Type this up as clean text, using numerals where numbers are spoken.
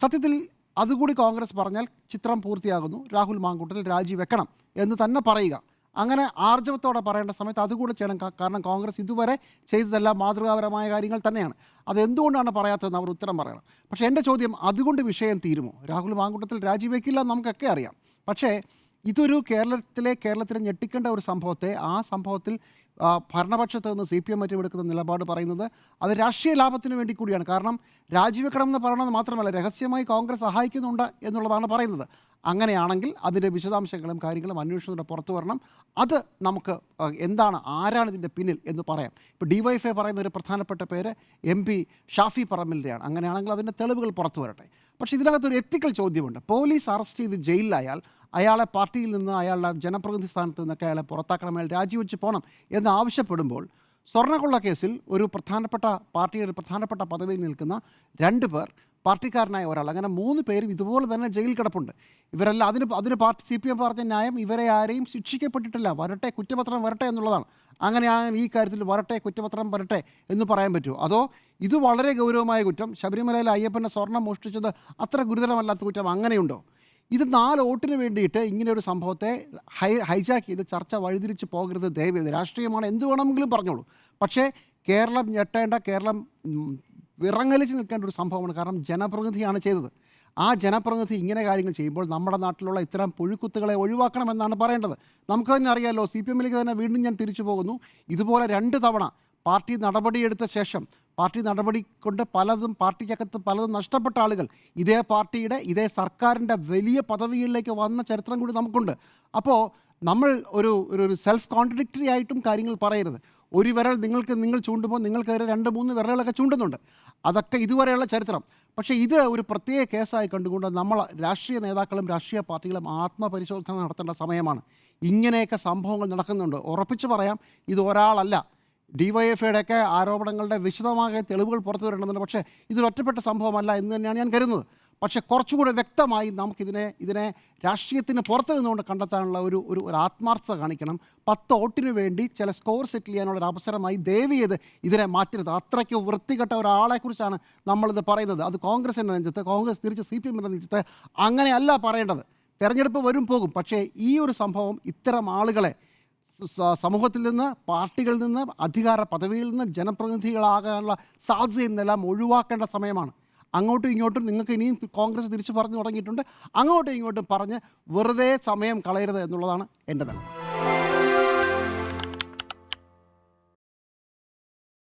സത്യത്തിൽ അതുകൂടി കോൺഗ്രസ് പറഞ്ഞാൽ ചിത്രം പൂർത്തിയാകുന്നു, രാഹുൽ മാങ്കൂട്ടത്തിൽ രാജിവെക്കണം എന്ന് തന്നെ പറയുക. അങ്ങനെ ആർജവത്തോടെ പറയേണ്ട സമയത്ത് അതുകൂടെ ചെയ്യണം. കാരണം കോൺഗ്രസ് ഇതുവരെ ചെയ്തതെല്ലാം മാതൃകാപരമായ കാര്യങ്ങൾ തന്നെയാണ്. അതെന്തുകൊണ്ടാണ് പറയാത്തതെന്ന് അവർ ഉത്തരം പറയണം. പക്ഷേ എൻ്റെ ചോദ്യം, അതുകൊണ്ട് വിഷയം തീരുമോ? രാഹുൽ മാങ്കൂട്ടത്തിൽ രാജിവെക്കില്ല എന്ന് നമുക്കൊക്കെ അറിയാം. പക്ഷേ ഇതൊരു കേരളത്തിലെ ഞെട്ടിക്കേണ്ട ഒരു സംഭവത്തെ, ആ സംഭവത്തിൽ ഭരണപക്ഷത്ത് നിന്ന് CPM മറ്റുമെടുക്കുന്ന നിലപാട് പറയുന്നത് അത് രാഷ്ട്രീയ ലാഭത്തിന് വേണ്ടി കൂടിയാണ്. കാരണം രാജിവെക്കണമെന്ന് പറയണമെന്ന് മാത്രമല്ല, രഹസ്യമായി കോൺഗ്രസ് സഹായിക്കുന്നുണ്ട് എന്നുള്ളതാണ് പറയുന്നത്. അങ്ങനെയാണെങ്കിൽ അതിൻ്റെ വിശദാംശങ്ങളും കാര്യങ്ങളും അന്വേഷണത്തിൻ്റെ പുറത്തു വരണം. അത് നമുക്ക് ആരാണ് ഇതിൻ്റെ പിന്നിൽ എന്ന് പറയാം. ഇപ്പോൾ DYFI പറയുന്ന ഒരു പ്രധാനപ്പെട്ട പേര് MP ഷാഫി പറമ്പിലിൻ്റെയാണ്. അങ്ങനെയാണെങ്കിൽ അതിൻ്റെ തെളിവുകൾ പുറത്തു വരട്ടെ. പക്ഷേ ഇതിനകത്തൊരു എത്തിക്കൽ ചോദ്യമുണ്ട്. പോലീസ് അറസ്റ്റ് ചെയ്ത് ജയിലിലായാൽ അയാളെ പാർട്ടിയിൽ നിന്ന്, അയാളുടെ ജനപ്രതിനിധി സ്ഥാനത്ത് നിന്നൊക്കെ അയാളെ പുറത്താക്കണം, അയാൾ രാജിവെച്ച് പോകണം എന്ന് ആവശ്യപ്പെടുമ്പോൾ സ്വർണ്ണക്കൊള്ള കേസിൽ ഒരു പ്രധാനപ്പെട്ട പദവിയിൽ നിൽക്കുന്ന 2 പേർ, പാർട്ടിക്കാരനായ ഒരാൾ, അങ്ങനെ 3 പേരും ഇതുപോലെ തന്നെ ജയിലിൽ കിടപ്പുണ്ട്. ഇവരെല്ലാം അതിന് CPM പറഞ്ഞ ന്യായം ഇവരെ ആരെയും ശിക്ഷിക്കപ്പെട്ടിട്ടില്ല, വരട്ടെ, കുറ്റപത്രം വരട്ടെ എന്നുള്ളതാണ്. അങ്ങനെയാണെങ്കിൽ ഈ കാര്യത്തിൽ വരട്ടെ, കുറ്റപത്രം വരട്ടെ എന്ന് പറയാൻ പറ്റുമോ? അതോ ഇത് വളരെ ഗൗരവമായ കുറ്റം, ശബരിമലയിലെ അയ്യപ്പൻ്റെ സ്വർണം മോഷ്ടിച്ചത് അത്ര ഗുരുതരമല്ലാത്ത കുറ്റം അങ്ങനെയുണ്ടോ? ഇത് 4 വോട്ടിന് വേണ്ടിയിട്ട് ഇങ്ങനെ ഒരു സംഭവത്തെ ഹൈജാക്ക് ചെയ്ത് ചർച്ച വഴിതിരിച്ച് പോകരുത് ദയവേത്. രാഷ്ട്രീയമാണ്, എന്ത് വേണമെങ്കിലും പറഞ്ഞോളൂ. പക്ഷേ കേരളം ഞെട്ടേണ്ട, കേരളം വിറങ്ങലിച്ച് നിൽക്കേണ്ട ഒരു സംഭവമാണ്. കാരണം ജനപ്രതിനിധിയാണ് ചെയ്തത്. ആ ജനപ്രതിനിധി ഇങ്ങനെ കാര്യങ്ങൾ ചെയ്യുമ്പോൾ നമ്മുടെ നാട്ടിലുള്ള ഇത്തരം പുഴുക്കുത്തുകളെ ഒഴിവാക്കണമെന്നാണ് പറയേണ്ടത്. നമുക്ക് തന്നെ അറിയാമല്ലോ, CPMലേക്ക് തന്നെ വീണ്ടും ഞാൻ തിരിച്ചു പോകുന്നു. ഇതുപോലെ 2 തവണ പാർട്ടി നടപടിയെടുത്ത ശേഷം, പാർട്ടി നടപടി കൊണ്ട് പാർട്ടിക്കകത്ത് പലതും നഷ്ടപ്പെട്ട ആളുകൾ ഇതേ പാർട്ടിയുടെ, ഇതേ സർക്കാരിൻ്റെ വലിയ പദവികളിലേക്ക് വന്ന ചരിത്രം കൂടി നമുക്കുണ്ട്. അപ്പോൾ നമ്മൾ ഒരു സെൽഫ് കോൺട്രഡിക്ടറി ആയിട്ടും കാര്യങ്ങൾ പറയരുത്. ഒരു വിരൽ നിങ്ങൾ ചൂണ്ടുമ്പോൾ നിങ്ങൾക്കെതിരെ 2-3 വിരലുകളൊക്കെ ചൂണ്ടുന്നുണ്ട്. അതൊക്കെ ഇതുവരെയുള്ള ചരിത്രം. പക്ഷേ ഇത് ഒരു പ്രത്യേക കേസായി കണ്ടുകൊണ്ട് നമ്മൾ രാഷ്ട്രീയ നേതാക്കളും രാഷ്ട്രീയ പാർട്ടികളും ആത്മപരിശോധന നടത്തേണ്ട സമയമാണ്. ഇങ്ങനെയൊക്കെ സംഭവങ്ങൾ നടക്കുന്നുണ്ട്. ഉറപ്പിച്ച് പറയാം, ഇത് ഒരാളല്ല. DYFIയുടെയൊക്കെ ആരോപണങ്ങളുടെ വിശദമായ തെളിവുകൾ പുറത്തു വരേണ്ടതുണ്ട്. പക്ഷേ ഇതൊരൊറ്റപ്പെട്ട സംഭവമല്ല എന്ന് തന്നെയാണ് ഞാൻ കരുതുന്നത്. പക്ഷേ കുറച്ചുകൂടെ വ്യക്തമായി ഇതിനെ രാഷ്ട്രീയത്തിന് പുറത്തു നിന്നുകൊണ്ട് കണ്ടെത്താനുള്ള ഒരു ആത്മാർത്ഥത കാണിക്കണം. 10 വോട്ടിന് വേണ്ടി ചില സ്കോർ സെറ്റിൽ ചെയ്യാനുള്ള ഒരു അവസരമായി ദയവ് ചെയ്ത് ഇതിനെ മാറ്റരുത്. അത്രയ്ക്ക് വൃത്തികെട്ട ഒരാളെക്കുറിച്ചാണ് നമ്മളിത് പറയുന്നത്. അത് കോൺഗ്രസിൻ്റെ നെഞ്ചത്ത്, കോൺഗ്രസ് തിരിച്ച് CPMൻ്റെ നെഞ്ചത്ത് അങ്ങനെയല്ല പറയേണ്ടത്. തെരഞ്ഞെടുപ്പ് വരും പോകും. പക്ഷേ ഈ ഒരു സംഭവം ഇത്തരം ആളുകളെ സമൂഹത്തിൽ നിന്ന്, പാർട്ടികളിൽ നിന്ന്, അധികാര പദവിയിൽ നിന്ന് ജനപ്രതിനിധികളാകാനുള്ള സാധ്യതയിൽ നിന്നെല്ലാം ഒഴിവാക്കേണ്ട സമയമാണ്. അങ്ങോട്ടും ഇങ്ങോട്ടും നിങ്ങൾക്ക് ഇനിയും കോൺഗ്രസ് തിരിച്ചു പറഞ്ഞു തുടങ്ങിയിട്ടുണ്ട്. അങ്ങോട്ടും ഇങ്ങോട്ടും പറഞ്ഞ് വെറുതെ സമയം കളയരുത് എന്നുള്ളതാണ് എൻ്റെ നിലപാട്.